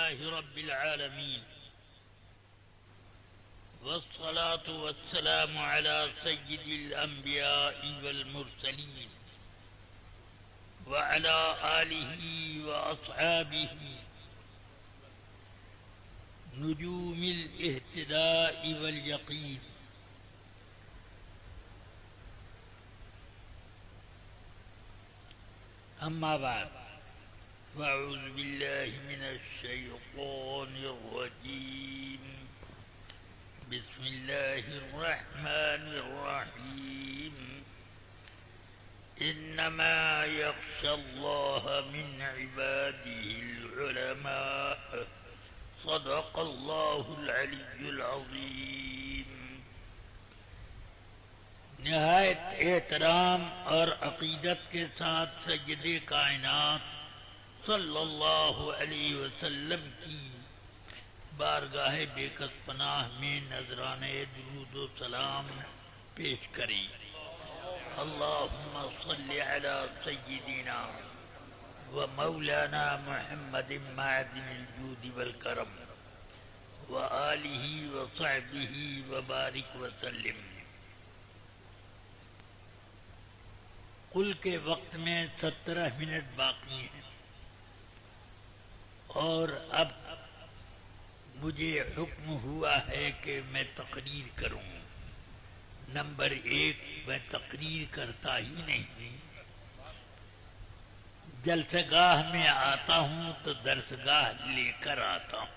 لله رب العالمين والصلاة والسلام على سيد الأنبياء والمرسلين وعلى آله وأصحابه نجوم الاهتداء واليقين. أما بعد فأعوذ بالله من الشيطان الرجيم. بسم الله الرحمن الرحيم. إنما يخشى الله من عباده العلماء. صدق الله العلي العظيم. نہایت احترام اور عقیدت کے ساتھ سید کائنات صلی اللہ علیہ وسلم کی بارگاہ بے کس پناہ میں نذرانے درود و سلام پیش کریں. اللہم صلی علی سیدنا و مولانا محمد معدن الجود والکرم و آلہ و صحبہ و بارک وسلم. قل کے وقت میں 17 منٹ باقی ہیں اور اب مجھے حکم ہوا ہے کہ میں تقریر کروں. نمبر 1، میں تقریر کرتا ہی نہیں، جلسہ گاہ میں آتا ہوں تو درس گاہ لے کر آتا ہوں،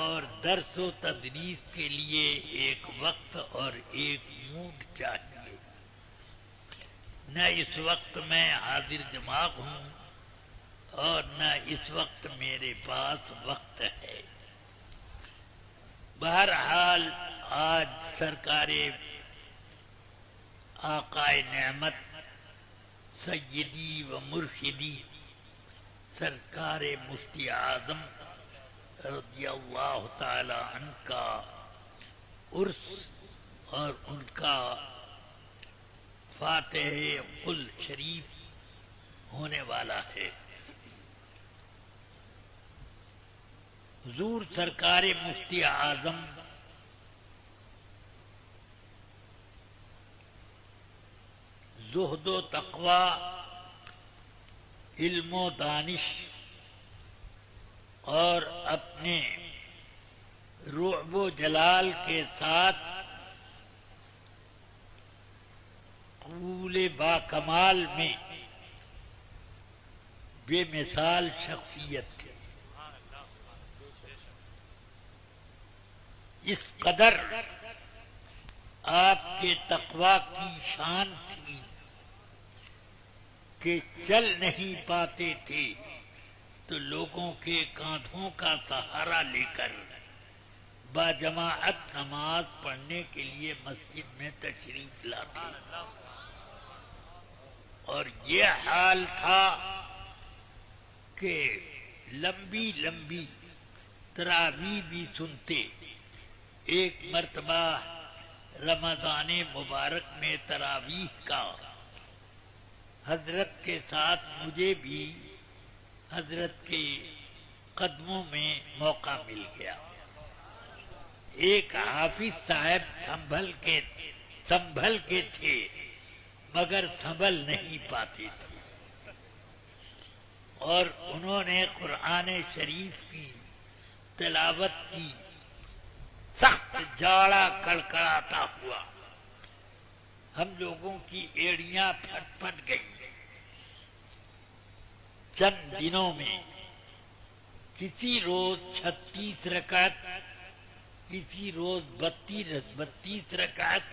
اور درس و تدریس کے لیے ایک وقت اور ایک موڈ چاہیے. نہ اس وقت میں حاضر دماغ ہوں اور نہ اس وقت میرے پاس وقت ہے. بہرحال آج سرکار آقائے نعمت سیدی و مرشدی سرکار مفتی اعظم رضی اللہ تعالی عنہ کا عرس اور ان کا فاتح قل شریف ہونے والا ہے. حضور سرکار مفتی اعظم زہد و تقوی، علم و دانش اور اپنے رعب و جلال کے ساتھ قبول با کمال میں بے مثال شخصیت تھے. اس قدر آپ کے تقوی کی شان تھی کہ چل نہیں پاتے تھے تو لوگوں کے کاندھوں کا سہارا لے کر باجماعت نماز پڑھنے کے لیے مسجد میں تشریف لاتے. اور یہ حال تھا کہ لمبی لمبی تراویح بھی سنتے. ایک مرتبہ رمضان مبارک میں تراویح کا حضرت کے ساتھ مجھے بھی حضرت کے قدموں میں موقع مل گیا. ایک حافظ صاحب سنبھل کے تھے مگر سنبھل نہیں پاتے تھے، اور انہوں نے قرآن شریف کی تلاوت کی. سخت جاڑا کڑکڑاتا ہوا ہم لوگوں کی ایڑیاں پھٹ پھٹ گئی. چند دنوں میں کسی روز 36 رکعت، کسی روز 32 رکعت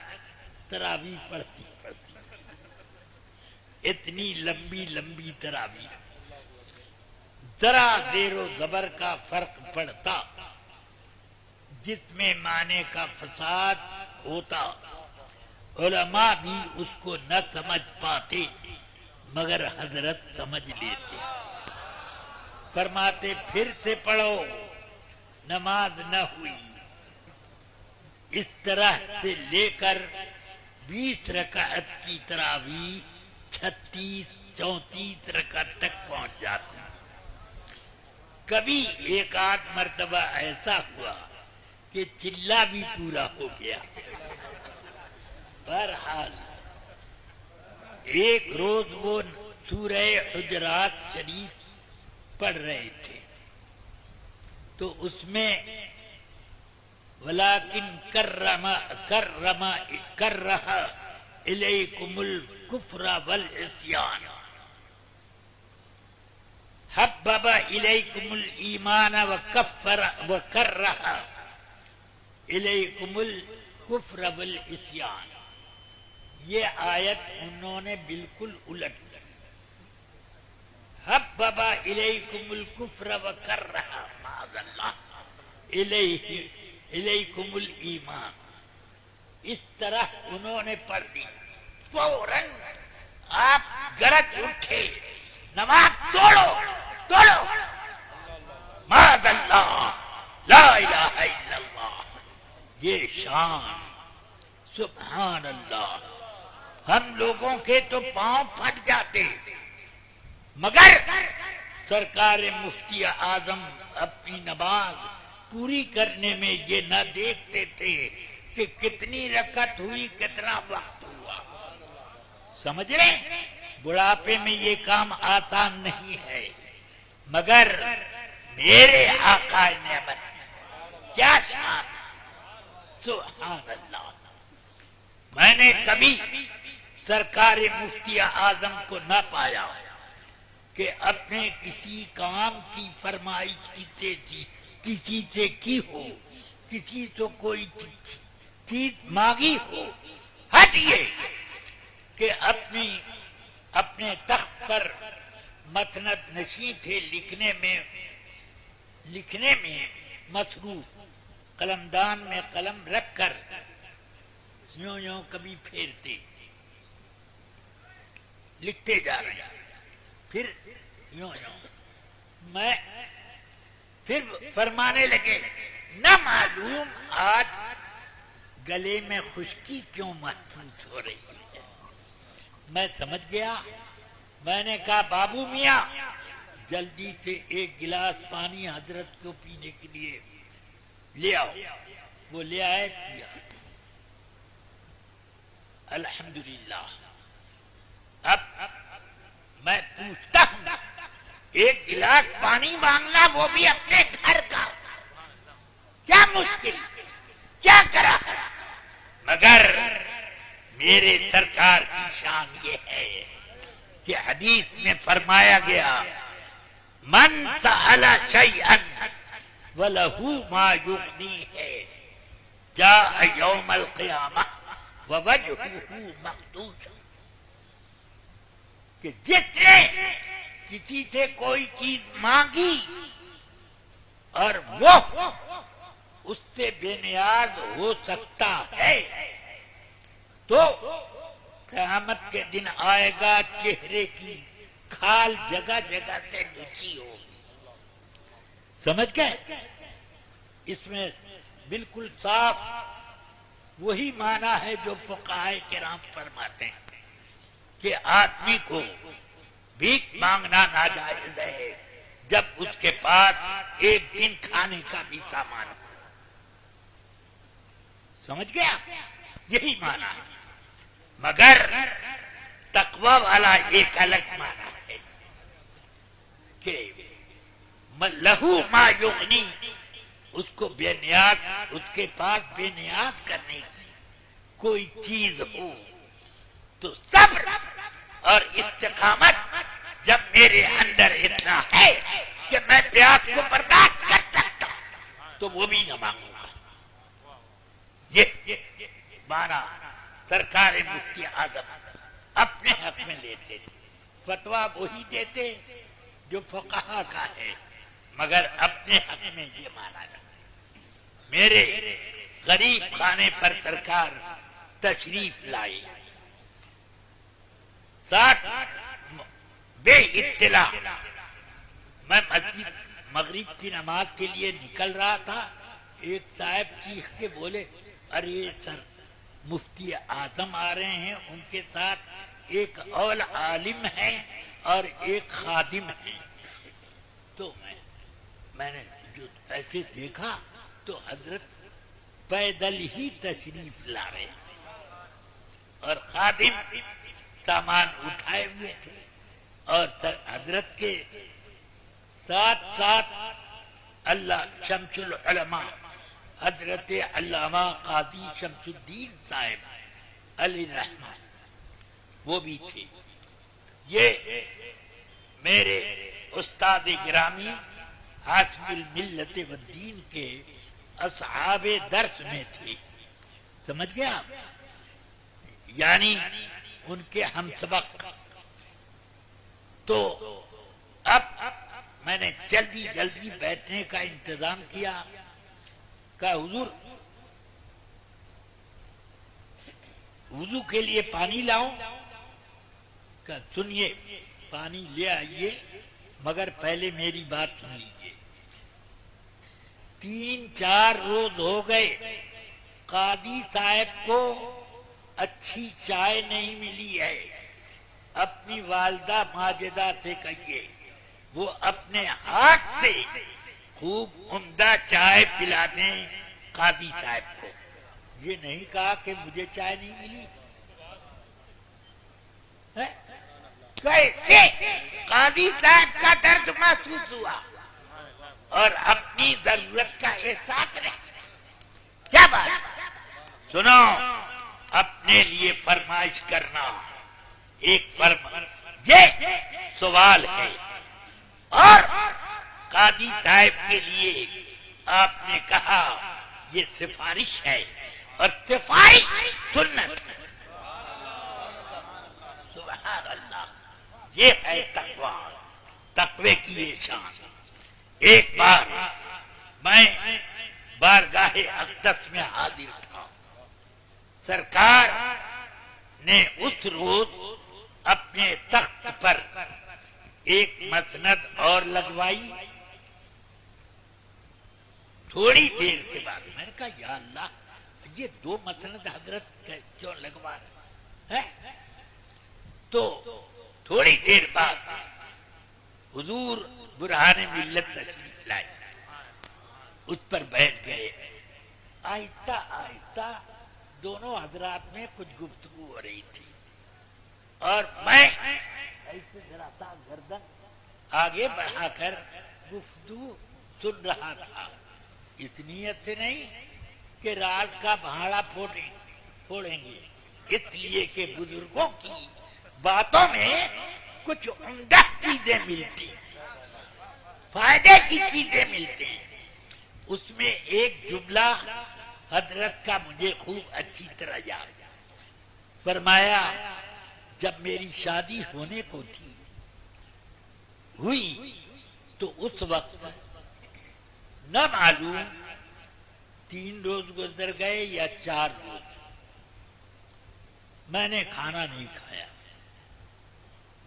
تراویح پڑھتی. اتنی لمبی لمبی تراویح، ذرا زیر و زبر کا فرق پڑتا، جس میں معنی کا فساد ہوتا. علماء بھی اس کو نہ سمجھ پاتے مگر حضرت سمجھ لیتے. فرماتے پھر سے پڑھو، نماز نہ ہوئی. اس طرح سے لے کر 20 رکعت کی تراویح 36-34 رکعت تک پہنچ جاتی. کبھی ایک آدھ مرتبہ ایسا ہوا کہ چلہ بھی پورا ہو گیا. بہرحال ایک روز وہ سورہ حجرات شریف پڑھ رہے تھے تو اس میں وَلَٰكِن كَرَّهَ إِلَيْكُمُ الْكُفْرَ وَالْعِصْيَانَ حَبَّبَ إِلَيْكُمُ الْإِيمَانَ وَكَرَّهَ إِلَيْكُمُ الْكُفْرَ وَالْعِصْيَانَ. یہ آیت انہوں نے بالکل الٹ دی. حَبَّبَ إِلَيْكُمُ الْكُفْرَ وَكَرَّهَ مَعَذَ اللَّهِ إِلَيْكُمُ الْإِيمَانَ. اس طرح انہوں نے پڑھ دی. فوراً آپ گرج اٹھے, نماز توڑو معاذ اللہ لا الہ الا اللہ. یہ شان سبحان اللہ. ہم لوگوں کے تو پاؤں پھٹ جاتے, مگر سرکار مفتی اعظم اپنی نماز پوری کرنے میں یہ نہ دیکھتے تھے کہ کتنی رکعت ہوئی, کتنا وقت ہوا. سمجھ رہے؟ بڑھاپے میں یہ کام آسان نہیں ہے, مگر میرے آقا نعمت کیا شان, سبحان اللہ. میں نے کبھی سرکار مفتی اعظم کو نہ پایا کہ اپنے کسی کام کی فرمائش کسی سے کی ہو, کسی سے کوئی چیز مانگی ہو. ہٹیے کہ اپنے تخت پر مسند نشین تھے, لکھنے میں مصروف, قلمدان میں قلم رکھ کر یوں کبھی پھیرتے, لکھتے جا رہے ہیں, پھر یوں میں پھر فرمانے لگے, نہ معلوم آج گلے میں خشکی کیوں محسوس ہو رہی ہے. میں سمجھ گیا. میں نے کہا بابو میاں جلدی سے ایک گلاس پانی حضرت کو پینے کے لیے لے آؤ. وہ لے آئے, پیا. الحمدللہ. اب میں پوچھتا ہوں, ایک گلاس پانی مانگنا, وہ بھی اپنے گھر کا, کیا مشکل, کیا کرا ہے. مگر میرے سرکار کی شان یہ ہے کہ حدیث میں فرمایا گیا, من سأل شیئا وَلَهُ مَا يُغْنِيهِ جَاءَ يَوْمَ الْقِيَامَةِ وَوَجْهُهُ مَخْدُوشٌ. کہ جس نے کسی سے کوئی چیز مانگی اور وہ اس سے بے نیاز ہو سکتا ہے, تو قیامت کے دن آئے گا, چہرے کی کھال جگہ جگہ سے نچی ہوگی. سمجھ گئے؟ اس میں بالکل صاف وہی معنی ہے جو فقہائے کرام فرماتے ہیں کہ آدمی کو بھیک مانگنا ناجائز ہے جب اس کے پاس ایک دن کھانے کا بھی سامان ہو. سمجھ گیا؟ یہی معنی ہے. مگر تقوی والا ایک الگ معنی ہے کہ لہو ما یغنی, اس کو بے نیاز, اس کے پاس بے نیاز کرنے کی کوئی چیز ہو. تو صبر اور استقامت جب میرے اندر اتنا ہے کہ میں پیاس کو برداشت کر سکتا تو وہ بھی نہ مانگوں گا. یہ مانا سرکار مفتی اعظم اپنے حق میں لیتے تھے. فتویٰ وہی دیتے جو فقہا کا ہے, مگر اپنے حق میں یہ مانا جاتا. میرے غریب خانے پر سرکار تشریف لائی, ساتھ بے اطلاع میں مسجد مغرب کی نماز کے لیے نکل رہا تھا. ایک صاحب چیخ کے بولے, ارے سر مفتی اعظم آ رہے ہیں, ان کے ساتھ ایک اول عالم ہے اور ایک خادم ہے. تو میں میں نے جو ایسے دیکھا تو حضرت پیدل ہی تشریف لا رہے تھے اور خادم سامان اٹھائے ہوئے تھے، اور حضرت کے ساتھ ساتھ اللہ شمس العلماء حضرت علامہ قاضی شمس الدین صاحب علیہ الرحمہ وہ بھی تھے۔ یہ میرے استاد گرامی حافظ الملت والدین کے اصحاب درس میں تھے، سمجھ گئے آپ؟ یعنی ان کے ہم سبق۔ تو اب میں نے جلدی جلدی بیٹھنے کا انتظام کیا، کہا حضور وضو کے لیے پانی لاؤں؟ کہا سنیے پانی لے آئیے، مگر پہلے میری بات سن لیجیے۔ 3-4 روز ہو گئے قاضی صاحب کو اچھی چائے نہیں ملی ہے، اپنی والدہ ماجدہ سے کہیے وہ اپنے ہاتھ سے خوب عمدہ چائے پلا دیں قاضی صاحب کو۔ یہ نہیں کہا کہ مجھے چائے نہیں ملی۔ کیسے قاضی صاحب کا درد محسوس ہوا اور اپنی ضرورت کا احساس رہا؟ کیا بات؟ سنو، اپنے لیے فرمائش کرنا ایک یہ سوال ہے، اور قاضی صاحب کے لیے آپ نے کہا یہ سفارش ہے، اور سفارش سنت ہے۔ سبحان اللہ، یہ ہے تقوی، تقوی کی یہ شان۔ ایک بار میں بارگاہ اقدس میں حاضر تھا، سرکار نے اس روز اپنے تخت پر ایک مسند اور لگوائی۔ تھوڑی دیر کے بعد میں نے کہا یا اللہ، یہ 2 مسند حضرت کیوں لگوا رہے ہیں؟ تو تھوڑی دیر بعد حضور برہان ملت تشریف لائے، اس پر بیٹھ گئے۔ آہستہ آہستہ دونوں حضرات میں کچھ گفتگو ہو رہی تھی، اور میں ایسے ذرا سا گردن آگے بڑھا کر گفتگو سن رہا تھا، اس نیت سے نہیں کہ راز کا بھاڑا پھوڑیں گے، اس لیے کہ بزرگوں کی باتوں میں کچھ عمدہ چیزیں ملتی، فائدے کی چیزیں ملتی۔ اس میں ایک جملہ حضرت کا مجھے خوب اچھی طرح یاد ہے۔ فرمایا جب میری شادی ہونے کو ہوئی تو اس وقت نہ معلوم 3 روز گزر گئے یا 4 روز، میں نے کھانا نہیں کھایا،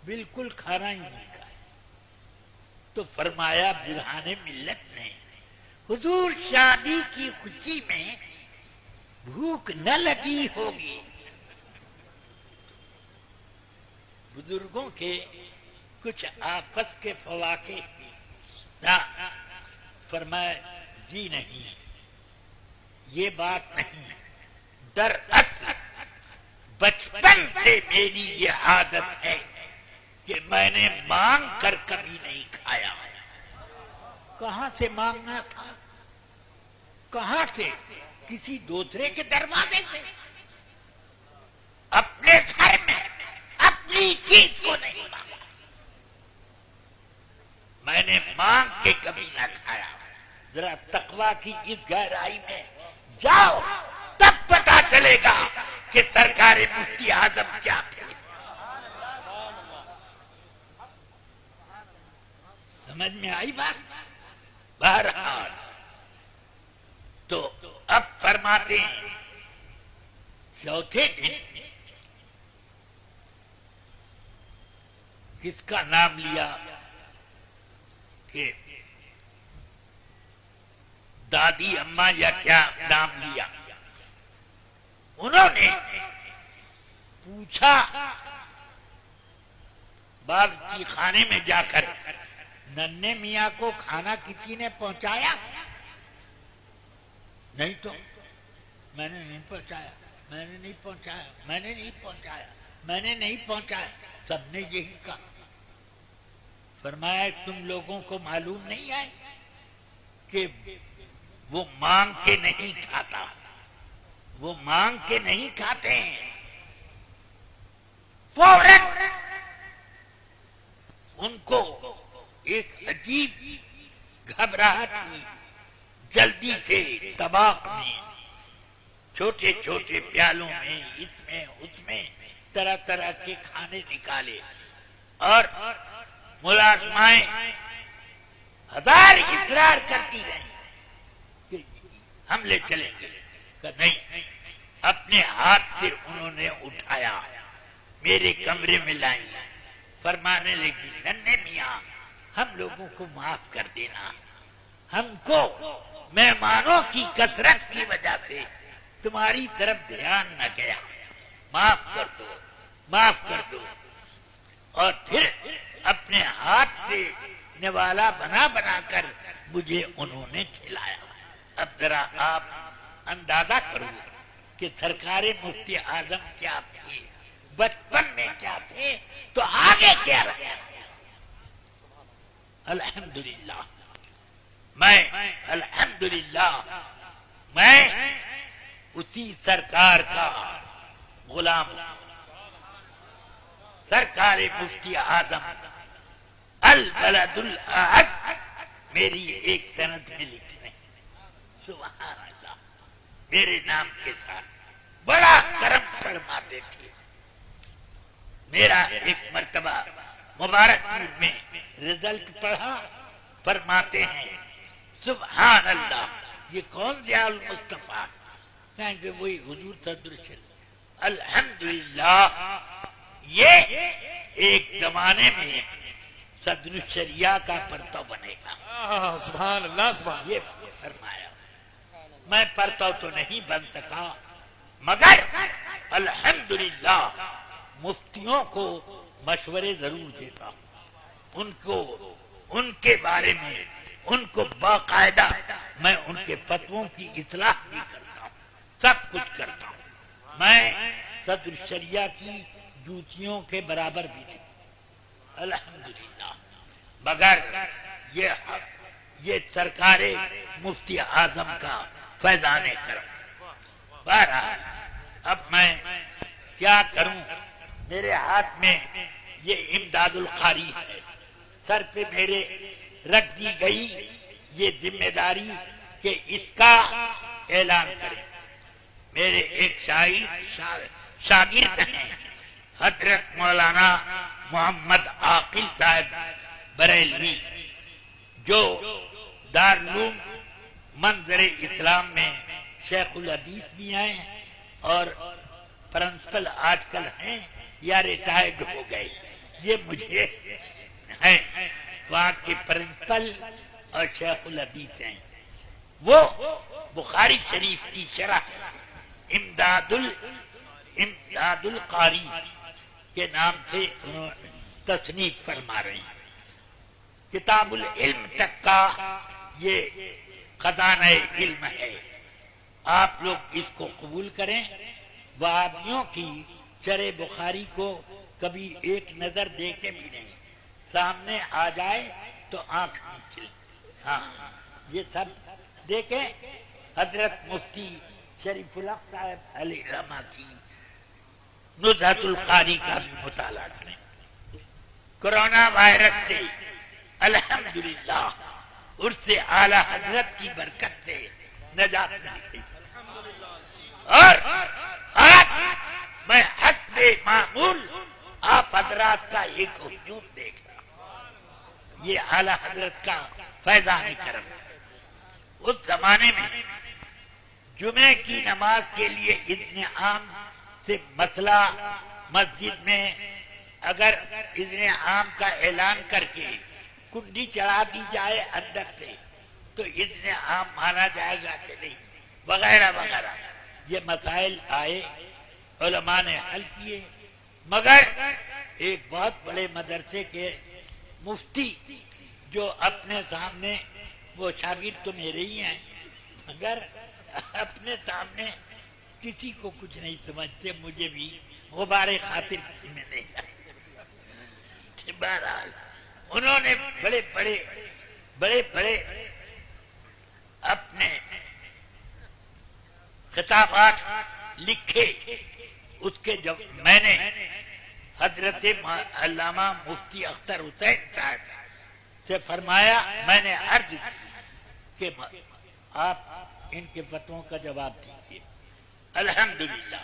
بالکل کھانا ہی نہیں کھایا۔ تو فرمایا برہان ملت نے حضور شادی کی خوشی میں بھوک نہ لگی ہوگی۔ بزرگوں کے کچھ آفت کے فواقع نہ، فرمایا جی نہیں، یہ بات نہیں، دراصل بچپن سے میری یہ عادت ہے کہ میں نے مانگ کر کبھی نہیں کھایا۔ کہاں سے مانگنا تھا؟ کہاں سے؟ کسی دوسرے کے دروازے سے؟ اپنے گھر میں اپنی چیز کو نہیں مانگا، میں نے مانگ کے کبھی نہ کھایا۔ ذرا تقویٰ کی اس گہرائی میں جاؤ، تب پتا چلے گا کہ سرکار مفتی اعظم کیا تھے۔ سمجھ میں آئی بات؟ بہرحال تو اب فرماتے ہیں چوتھے دن کس کا نام لیا کہ دادی اماں یا کیا نام لیا، انہوں نے پوچھا باورچی خانے میں جا کر ننھے میاں کو کھانا کسی نے پہنچایا؟ نہیں تو میں نے نہیں پہنچایا، میں نے نہیں پہنچایا، میں نے نہیں پہنچایا، میں نے نہیں پہنچایا، سب نے یہی کہا۔ فرمایا تم لوگوں کو معلوم نہیں ہے کہ وہ مانگ کے نہیں کھاتا، وہ مانگ کے نہیں کھاتے ہیں، فوراً ان کو ایک عجیب گھبراہٹ ہوئی، جلدی سے طباق میں چھوٹے چھوٹے پیالوں میں اس میں طرح طرح کے کھانے نکالے، اور ملازمائیں ہزار اصرار کرتی رہیں کہ ہم لے چلیں گے، کہ نہیں، اپنے ہاتھ سے انہوں نے اٹھایا، میرے کمرے میں لائیں، فرمانے لگی ننھے میاں ہم لوگوں کو معاف کر دینا، ہم کو مہمانوں کی کثرت کی وجہ سے تمہاری طرف دھیان نہ گیا، معاف کر دو، معاف کر دو۔ اور پھر اپنے ہاتھ سے نوالا بنا بنا کر مجھے انہوں نے کھلایا۔ اب ذرا آپ اندازہ کرو کہ سرکار مفتی اعظم کیا تھے، بچپن میں کیا تھے، تو آگے کیا رہا۔ الحمدللہ میں اسی سرکار کا غلام، سرکار مفتی اعظم البلد الاعز میری ایک سند میں لکھنے، سبحان اللہ، میرے نام کے ساتھ بڑا کرم فرماتے تھے۔ میرا ایک مرتبہ مبارک پور میں رزلٹ پڑھا، فرماتے ہیں سبحان اللہ، یہ کون ضیاء المصطفیٰ؟ کہیں گے وہی حضور صدر۔ الحمدللہ یہ ایک زمانے میں صدر الشریعہ کا پرتو بنے گا۔ سبحان اللہ، سبحان یہ فرمایا۔ میں پرتو تو نہیں بن سکا، مگر الحمدللہ مفتیوں کو مشورے ضرور دیتا ہوں، ان کے بارے میں ان کو باقاعدہ میں ان کے فتووں کی اصلاح بھی کرتا ہوں، سب کچھ کرتا ہوں۔ میں صدر الشریعہ کی جوتیوں کے برابر بھی نہیں، الحمدللہ، مگر یہ سرکار مفتی اعظم کا فیضان کرم۔ بہرحال اب میں کیا کروں، میرے ہاتھ میں یہ امداد القاری ہے، سر پہ میرے رکھ دی گئی یہ ذمہ داری کہ اس کا اعلان کریں۔ میرے ایک شاگرد ہیں حضرت مولانا محمد عاقل صاحب بریلوی، جو دارالعلوم منظر اسلام میں شیخ الحدیث بھی ہیں اور پرنسپل آج کل ہیں یا ریٹائرڈ ہو گئے، یہ مجھے ہیں وہاں کے پرنسپل اور شیخ الحدیث ہیں۔ وہ بخاری شریف کی شرح امداد القاری کے نام سے تصنیف فرما رہے ہیں۔ کتاب العلم تک کا یہ خزانہ علم ہے، آپ لوگ اس کو قبول کریں۔ وہابیوں کی شرح بخاری کو کبھی ایک نظر دیکھے بھی نہیں، سامنے آ جائے تو آنکھ نیچے، ہاں یہ سب دیکھیں۔ حضرت مفتی شریف الحق صاحب علیہ رحمہ کی نزہۃ القاری کا بھی مطالعہ کریں۔ کرونا وائرس سے الحمدللہ اس سے اعلی حضرت کی برکت سے نجات مل گئی، اور آج میں حسب معمول آپ حضرات کا ایک ہجوم دیکھ رہا ہوں، یہ اعلی حضرت کا فیضان کرم۔ اس زمانے میں جمعے کی نماز کے لیے اذن عام سے مسئلہ مسجد میں اگر اذن عام کا اعلان کر کے کنڈی چڑھا دی جائے اندر سے تو اذن عام مانا جائے گا کہ نہیں، وغیرہ وغیرہ، یہ مسائل آئے، علماء نے حل کیے، مگر ایک بہت بڑے مدرسے کے مفتی جو اپنے سامنے وہ شاگرد تو میرے ہی ہیں مگر اپنے سامنے کسی کو کچھ نہیں سمجھتے، مجھے بھی غبار خاطر میں نہیں آئے۔ بہرحال انہوں نے بڑے بڑے اپنے خطابات لکھے، اس کے جب میں نے حضرت علامہ مفتی اختر حسین صاحب سے فرمایا، میں نے عرض کی کہ آپ ان کے فتووں کا جواب دیجیے۔ الحمدللہ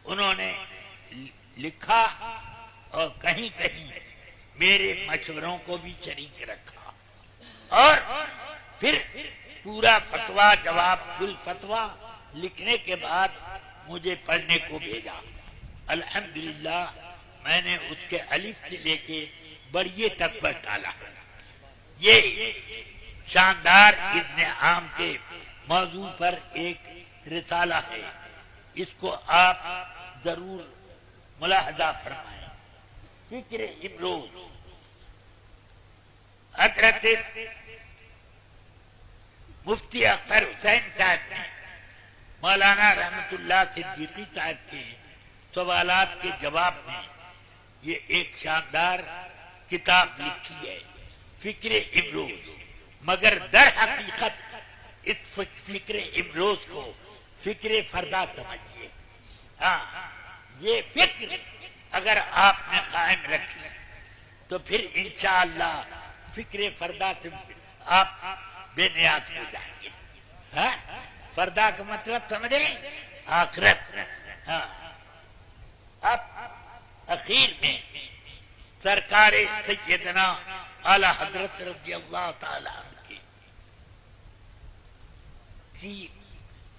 انہوں نے لکھا اور کہیں کہیں میرے مشوروں کو بھی شریک رکھا، اور پھر پورا فتویٰ جواب الفتویٰ لکھنے کے بعد مجھے پڑھنے کو بھیجا۔ الحمدللہ میں نے اس کے الف سے لے کے بریے تک پر ڈالا۔ یہ شاندار اذن عام کے موضوع پر ایک رسالہ ہے، اس کو آپ ضرور ملاحظہ فرمائیں۔ فکر امروز حضرت مفتی اختر حسین صاحب نے مولانا رحمت اللہ صدیقی صاحب کے سوالات کے جواب میں یہ ایک شاندار کتاب لکھی ہے، فکر امروز، مگر در حقیقت اس فکر امروز کو فکر فردا سمجھیے۔ ہاں، یہ فکر اگر آپ نے قائم رکھی تو پھر انشاءاللہ فکر فردا سے آپ بے نیاز ہو جائیں گے۔ ہاں، فردا کا مطلب سمجھیں، آخرت۔ ہاں، اب اخیر میں سرکار سیدنا اعلی حضرت رضی اللہ تعالی عنہ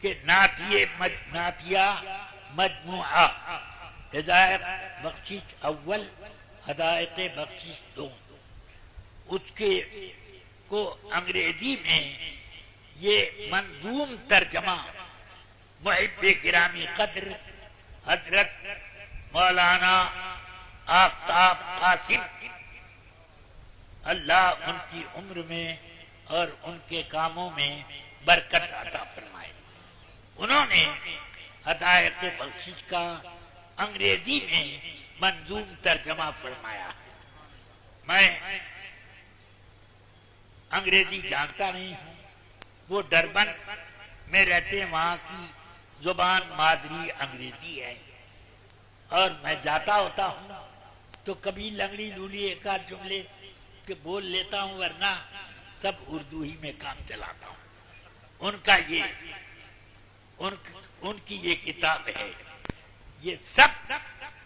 کہ نعتیہ مجموعہ ہدایت بخشش اول، ہدایت بخشش دو، اس کے کو انگریزی میں یہ منظوم ترجمہ محب گرامی قدر حضرت مولانا آفتاب قاسم، اللہ ان کی عمر میں اور ان کے کاموں میں برکت عطا فرمائے، انہوں نے ہدایت بخشش کا انگریزی میں منظوم ترجمہ فرمایا۔ میں انگریزی جانتا نہیں ہوں، وہ ڈربن میں رہتے ہیں، وہاں کی زبان مادری انگریزی ہے، اور میں جاتا ہوتا ہوں تو کبھی لنگڑی لولی ایک آدھ جملے کے بول لیتا ہوں، ورنہ سب اردو ہی میں کام چلاتا ہوں۔ ان کی یہ کتاب ہے، یہ سب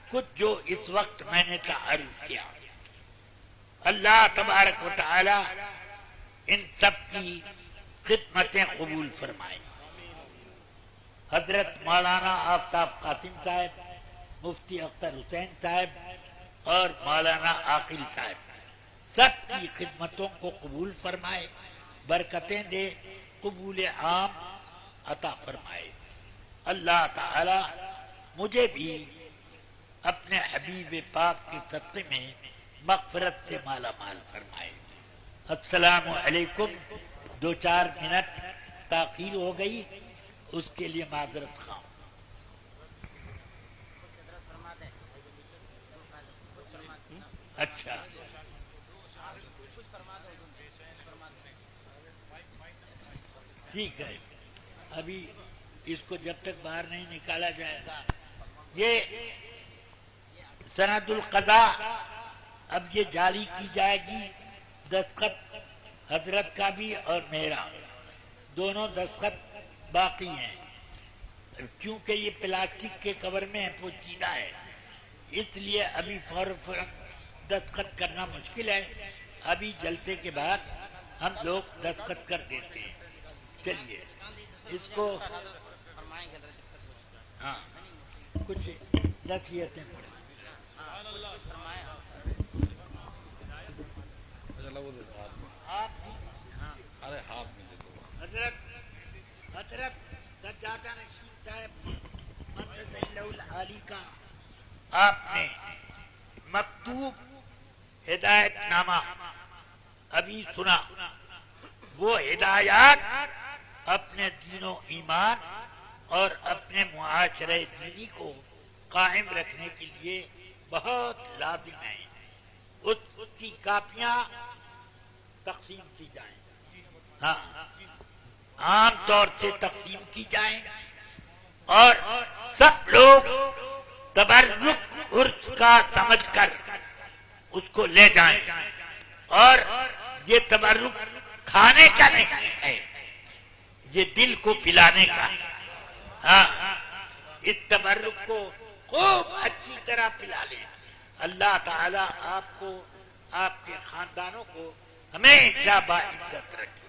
کچھ جو اس وقت میں نے تعارف کیا، اللہ تبارک و تعالی ان سب کی خدمتیں قبول فرمائے۔ حضرت مولانا آفتاب قاسم صاحب، مفتی اختر حسین صاحب اور مولانا عاقل صاحب سب کی خدمتوں کو قبول فرمائے، برکتیں دے، قبول عام عطا فرمائے۔ اللہ تعالی مجھے بھی اپنے حبیب پاک کے صدقے میں مغفرت سے مالا مال فرمائے۔ السلام علیکم، 2-4 منٹ تاخیر ہو گئی، اس کے لیے معذرت خواہ۔ اچھا، ٹھیک ہے، ابھی اس کو جب تک باہر نہیں نکالا جائے گا، یہ سند القضاء اب یہ جاری کی جائے گی، دستخط حضرت کا بھی اور میرا، دونوں دستخط باقی ہیں، کیونکہ یہ پلاسٹک کے کور میں پوشیدہ ہے، اس لیے ابھی فوراً دستخط کرنا مشکل ہے، ابھی جلسے کے بعد ہم لوگ دستخط کر دیتے ہیں۔ چلیے اس کو ہاں کچھ نصیحتیں پڑھیں۔ حضرت سجادہ نشین صاحب مدد اللہ العالی کا آپ نے مکتوب ہدایت نامہ ابھی ابھی سنا، وہ ہدایات اپنے دین و ایمان اور اپنے معاشرے دینی کو قائم رکھنے کے لیے بہت لازم ہیں. اس کی کاپیاں تقسیم کی جائیں، ہاں عام طور سے تقسیم کی جائیں، اور سب لوگ تبرک عرف کا سمجھ کر اس کو لے جائیں. اور یہ تبرک کھانے کا نہیں ہے، یہ دل کو پلانے کا. ہاں اس تبرک کو خوب اچھی طرح پلا لیں. اللہ تعالی آپ کو، آپ کے خاندانوں کو ہمیشہ باعزت رکھے.